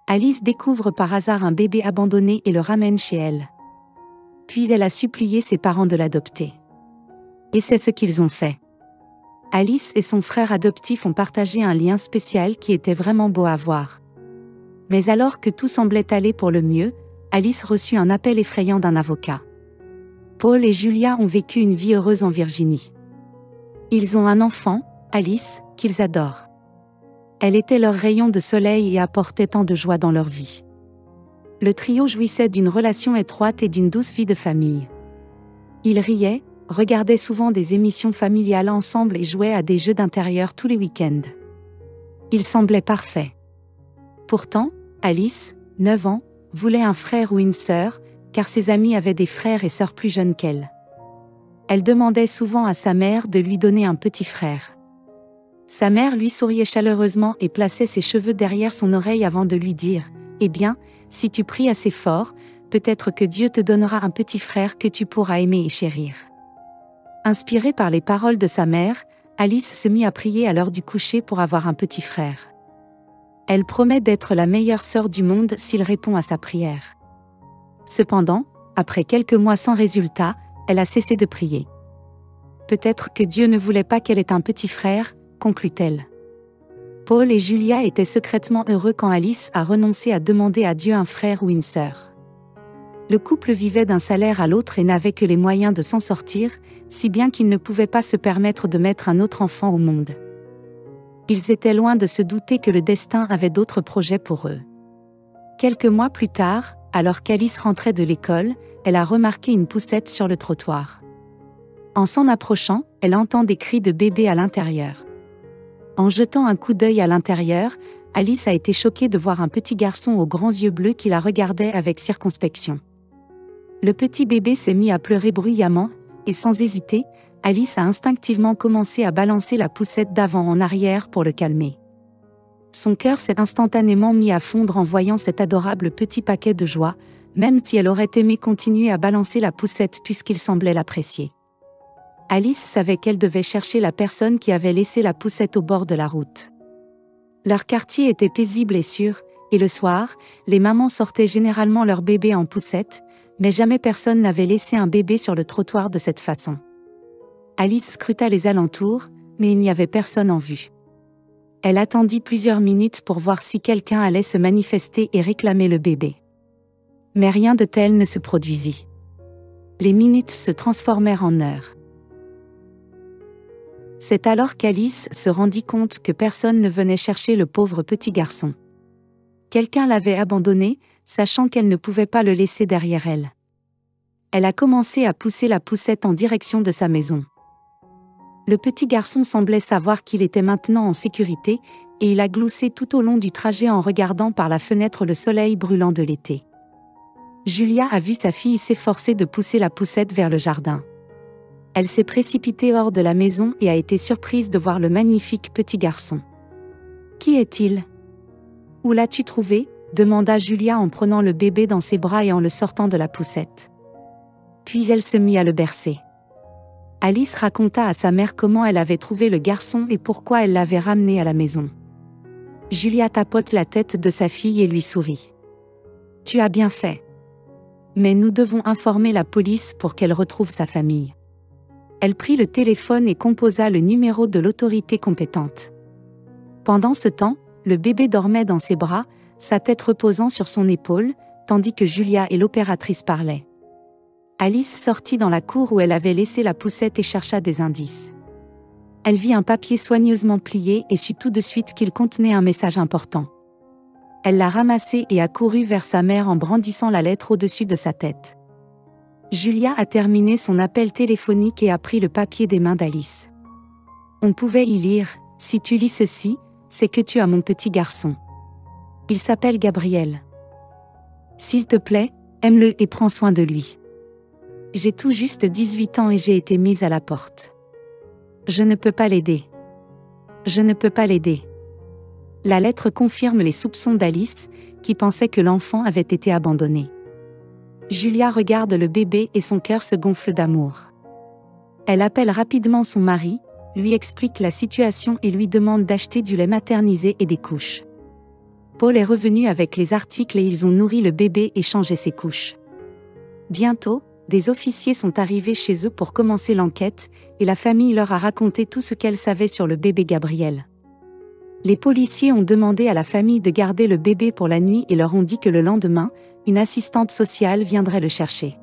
Alice découvre par hasard un bébé abandonné et le ramène chez elle. Puis elle a supplié ses parents de l'adopter. Et c'est ce qu'ils ont fait. Alice et son frère adoptif ont partagé un lien spécial qui était vraiment beau à voir. Mais alors que tout semblait aller pour le mieux, Alice reçut un appel effrayant d'un avocat. Paul et Julia ont vécu une vie heureuse en Virginie. Ils ont un enfant, Alice, qu'ils adorent. Elle était leur rayon de soleil et apportait tant de joie dans leur vie. Le trio jouissait d'une relation étroite et d'une douce vie de famille. Ils riaient, regardaient souvent des émissions familiales ensemble et jouaient à des jeux d'intérieur tous les week-ends. Ils semblaient parfaits. Pourtant, Alice, 9 ans, voulait un frère ou une sœur, car ses amis avaient des frères et sœurs plus jeunes qu'elle. Elle demandait souvent à sa mère de lui donner un petit frère. Sa mère lui souriait chaleureusement et plaçait ses cheveux derrière son oreille avant de lui dire « Eh bien, si tu pries assez fort, peut-être que Dieu te donnera un petit frère que tu pourras aimer et chérir. » Inspirée par les paroles de sa mère, Alice se mit à prier à l'heure du coucher pour avoir un petit frère. Elle promet d'être la meilleure sœur du monde s'il répond à sa prière. Cependant, après quelques mois sans résultat, elle a cessé de prier. Peut-être que Dieu ne voulait pas qu'elle ait un petit frère, conclut-elle. Paul et Julia étaient secrètement heureux quand Alice a renoncé à demander à Dieu un frère ou une sœur. Le couple vivait d'un salaire à l'autre et n'avait que les moyens de s'en sortir, si bien qu'ils ne pouvaient pas se permettre de mettre un autre enfant au monde. Ils étaient loin de se douter que le destin avait d'autres projets pour eux. Quelques mois plus tard, alors qu'Alice rentrait de l'école, elle a remarqué une poussette sur le trottoir. En s'en approchant, elle entend des cris de bébé à l'intérieur. En jetant un coup d'œil à l'intérieur, Alice a été choquée de voir un petit garçon aux grands yeux bleus qui la regardait avec circonspection. Le petit bébé s'est mis à pleurer bruyamment, et sans hésiter, Alice a instinctivement commencé à balancer la poussette d'avant en arrière pour le calmer. Son cœur s'est instantanément mis à fondre en voyant cet adorable petit paquet de joie, même si elle aurait aimé continuer à balancer la poussette puisqu'il semblait l'apprécier. Alice savait qu'elle devait chercher la personne qui avait laissé la poussette au bord de la route. Leur quartier était paisible et sûr, et le soir, les mamans sortaient généralement leur bébé en poussette, mais jamais personne n'avait laissé un bébé sur le trottoir de cette façon. Alice scruta les alentours, mais il n'y avait personne en vue. Elle attendit plusieurs minutes pour voir si quelqu'un allait se manifester et réclamer le bébé. Mais rien de tel ne se produisit. Les minutes se transformèrent en heures. C'est alors qu'Alice se rendit compte que personne ne venait chercher le pauvre petit garçon. Quelqu'un l'avait abandonné, sachant qu'elle ne pouvait pas le laisser derrière elle. Elle a commencé à pousser la poussette en direction de sa maison. Le petit garçon semblait savoir qu'il était maintenant en sécurité, et il a gloussé tout au long du trajet en regardant par la fenêtre le soleil brûlant de l'été. Julia a vu sa fille s'efforcer de pousser la poussette vers le jardin. Elle s'est précipitée hors de la maison et a été surprise de voir le magnifique petit garçon. « Qui est-il ? Où l'as-tu trouvé ? » demanda Julia en prenant le bébé dans ses bras et en le sortant de la poussette. Puis elle se mit à le bercer. Alice raconta à sa mère comment elle avait trouvé le garçon et pourquoi elle l'avait ramené à la maison. Julia tapote la tête de sa fille et lui sourit. « Tu as bien fait. Mais nous devons informer la police pour qu'elle retrouve sa famille. » Elle prit le téléphone et composa le numéro de l'autorité compétente. Pendant ce temps, le bébé dormait dans ses bras, sa tête reposant sur son épaule, tandis que Julia et l'opératrice parlaient. Alice sortit dans la cour où elle avait laissé la poussette et chercha des indices. Elle vit un papier soigneusement plié et sut tout de suite qu'il contenait un message important. Elle l'a ramassé et a couru vers sa mère en brandissant la lettre au-dessus de sa tête. Julia a terminé son appel téléphonique et a pris le papier des mains d'Alice. On pouvait y lire « Si tu lis ceci, c'est que tu as mon petit garçon. Il s'appelle Gabriel. S'il te plaît, aime-le et prends soin de lui. J'ai tout juste 18 ans et j'ai été mise à la porte. Je ne peux pas l'aider. Je ne peux pas l'aider. » La lettre confirme les soupçons d'Alice, qui pensait que l'enfant avait été abandonné. Julia regarde le bébé et son cœur se gonfle d'amour. Elle appelle rapidement son mari, lui explique la situation et lui demande d'acheter du lait maternisé et des couches. Paul est revenu avec les articles et ils ont nourri le bébé et changé ses couches. Bientôt, des officiers sont arrivés chez eux pour commencer l'enquête, et la famille leur a raconté tout ce qu'elle savait sur le bébé Gabriel. Les policiers ont demandé à la famille de garder le bébé pour la nuit et leur ont dit que le lendemain, une assistante sociale viendrait le chercher.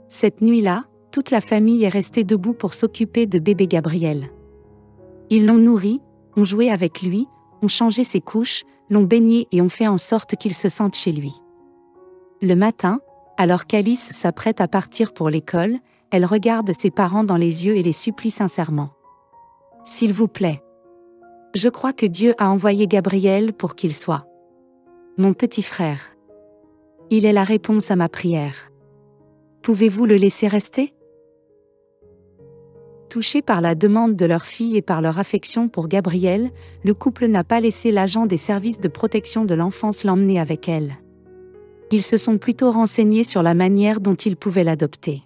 Cette nuit-là, toute la famille est restée debout pour s'occuper de bébé Gabriel. Ils l'ont nourri, ont joué avec lui, ont changé ses couches, l'ont baigné et ont fait en sorte qu'il se sente chez lui. Le matin, alors qu'Alice s'apprête à partir pour l'école, elle regarde ses parents dans les yeux et les supplie sincèrement. « S'il vous plaît. Je crois que Dieu a envoyé Gabriel pour qu'il soit mon petit frère. Il est la réponse à ma prière. Pouvez-vous le laisser rester ?» Touché par la demande de leur fille et par leur affection pour Gabriel, le couple n'a pas laissé l'agent des services de protection de l'enfance l'emmener avec elle. Ils se sont plutôt renseignés sur la manière dont ils pouvaient l'adopter.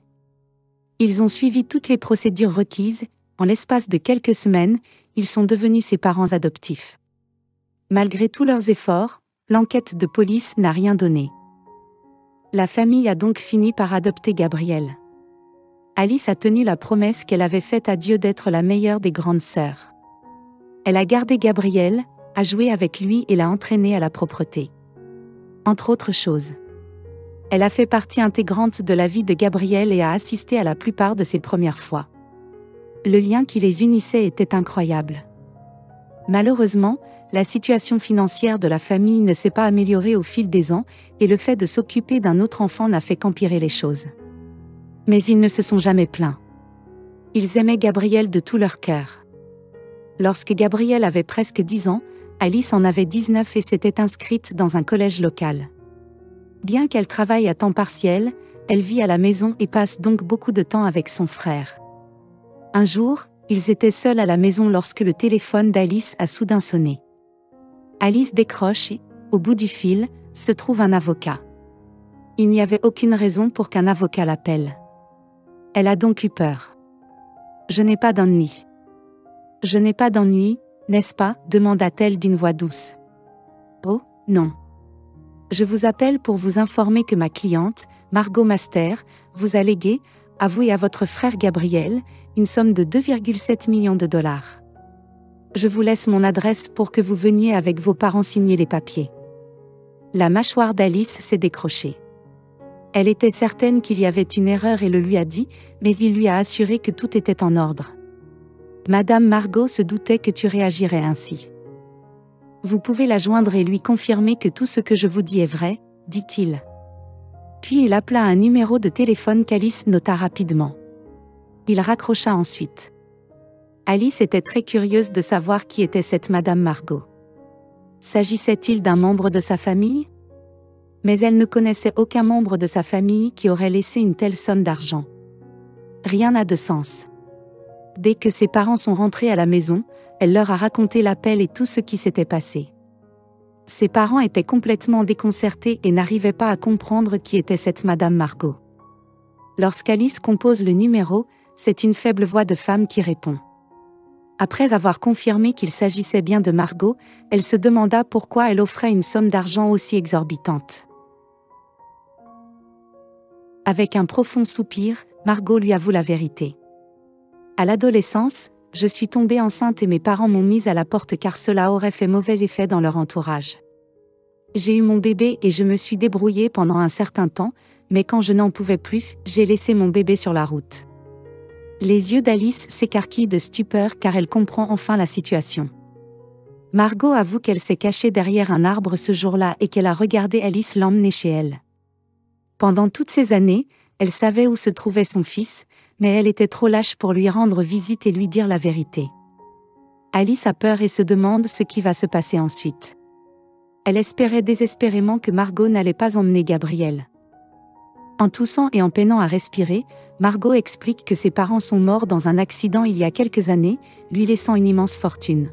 Ils ont suivi toutes les procédures requises, en l'espace de quelques semaines, ils sont devenus ses parents adoptifs. Malgré tous leurs efforts, l'enquête de police n'a rien donné. La famille a donc fini par adopter Gabriel. Alice a tenu la promesse qu'elle avait faite à Dieu d'être la meilleure des grandes sœurs. Elle a gardé Gabriel, a joué avec lui et l'a entraîné à la propreté. Entre autres choses. Elle a fait partie intégrante de la vie de Gabriel et a assisté à la plupart de ses premières fois. Le lien qui les unissait était incroyable. Malheureusement, la situation financière de la famille ne s'est pas améliorée au fil des ans, et le fait de s'occuper d'un autre enfant n'a fait qu'empirer les choses. Mais ils ne se sont jamais plaints. Ils aimaient Gabriel de tout leur cœur. Lorsque Gabriel avait presque 10 ans, Alice en avait 19 et s'était inscrite dans un collège local. Bien qu'elle travaille à temps partiel, elle vit à la maison et passe donc beaucoup de temps avec son frère. Un jour, ils étaient seuls à la maison lorsque le téléphone d'Alice a soudain sonné. Alice décroche et, au bout du fil, se trouve un avocat. Il n'y avait aucune raison pour qu'un avocat l'appelle. Elle a donc eu peur. « Je n'ai pas d'ennui. »« Je n'ai pas d'ennui, n'est-ce pas ?» demanda-t-elle d'une voix douce. « Oh, non. Je vous appelle pour vous informer que ma cliente, Margot Master, vous a légué, à vous et à votre frère Gabriel, une somme de 2,7 millions de dollars. Je vous laisse mon adresse pour que vous veniez avec vos parents signer les papiers. » La mâchoire d'Alice s'est décrochée. Elle était certaine qu'il y avait une erreur et le lui a dit, mais il lui a assuré que tout était en ordre. « Madame Margot se doutait que tu réagirais ainsi. Vous pouvez la joindre et lui confirmer que tout ce que je vous dis est vrai, » dit-il. Puis il appela un numéro de téléphone qu'Alice nota rapidement. Il raccrocha ensuite. Alice était très curieuse de savoir qui était cette Madame Margot. S'agissait-il d'un membre de sa famille ? Mais elle ne connaissait aucun membre de sa famille qui aurait laissé une telle somme d'argent. Rien n'a de sens. Dès que ses parents sont rentrés à la maison, elle leur a raconté l'appel et tout ce qui s'était passé. Ses parents étaient complètement déconcertés et n'arrivaient pas à comprendre qui était cette Madame Margot. Lorsqu'Alice compose le numéro, c'est une faible voix de femme qui répond. Après avoir confirmé qu'il s'agissait bien de Margot, elle se demanda pourquoi elle offrait une somme d'argent aussi exorbitante. Avec un profond soupir, Margot lui avoue la vérité. À l'adolescence, je suis tombée enceinte et mes parents m'ont mise à la porte car cela aurait fait mauvais effet dans leur entourage. J'ai eu mon bébé et je me suis débrouillée pendant un certain temps, mais quand je n'en pouvais plus, j'ai laissé mon bébé sur la route. Les yeux d'Alice s'écarquillent de stupeur car elle comprend enfin la situation. Margot avoue qu'elle s'est cachée derrière un arbre ce jour-là et qu'elle a regardé Alice l'emmener chez elle. Pendant toutes ces années, elle savait où se trouvait son fils, mais elle était trop lâche pour lui rendre visite et lui dire la vérité. Alice a peur et se demande ce qui va se passer ensuite. Elle espérait désespérément que Margot n'allait pas emmener Gabriel. En toussant et en peinant à respirer, Margot explique que ses parents sont morts dans un accident il y a quelques années, lui laissant une immense fortune.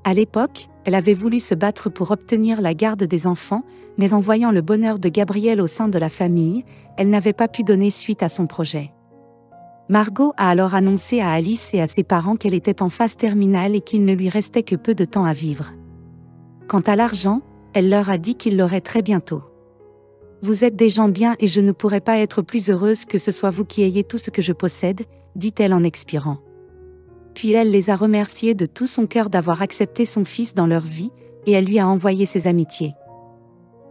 À l'époque, elle avait voulu se battre pour obtenir la garde des enfants, mais en voyant le bonheur de Gabriel au sein de la famille, elle n'avait pas pu donner suite à son projet. Margot a alors annoncé à Alice et à ses parents qu'elle était en phase terminale et qu'il ne lui restait que peu de temps à vivre. Quant à l'argent, elle leur a dit qu'ils l'auraient très bientôt. Vous êtes des gens bien et je ne pourrais pas être plus heureuse que ce soit vous qui ayez tout ce que je possède, dit-elle en expirant. Puis elle les a remerciés de tout son cœur d'avoir accepté son fils dans leur vie, et elle lui a envoyé ses amitiés.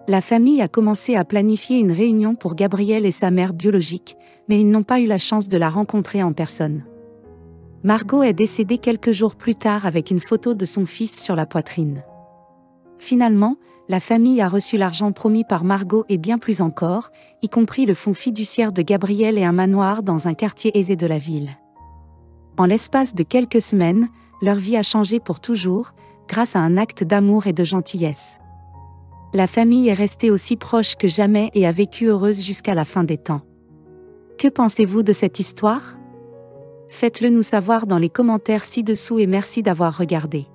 La famille a commencé à planifier une réunion pour Gabriel et sa mère biologique, mais ils n'ont pas eu la chance de la rencontrer en personne. Margot est décédée quelques jours plus tard avec une photo de son fils sur la poitrine. Finalement, la famille a reçu l'argent promis par Margot et bien plus encore, y compris le fonds fiduciaire de Gabriel et un manoir dans un quartier aisé de la ville. En l'espace de quelques semaines, leur vie a changé pour toujours, grâce à un acte d'amour et de gentillesse. La famille est restée aussi proche que jamais et a vécu heureuse jusqu'à la fin des temps. Que pensez-vous de cette histoire ? Faites-le nous savoir dans les commentaires ci-dessous et merci d'avoir regardé.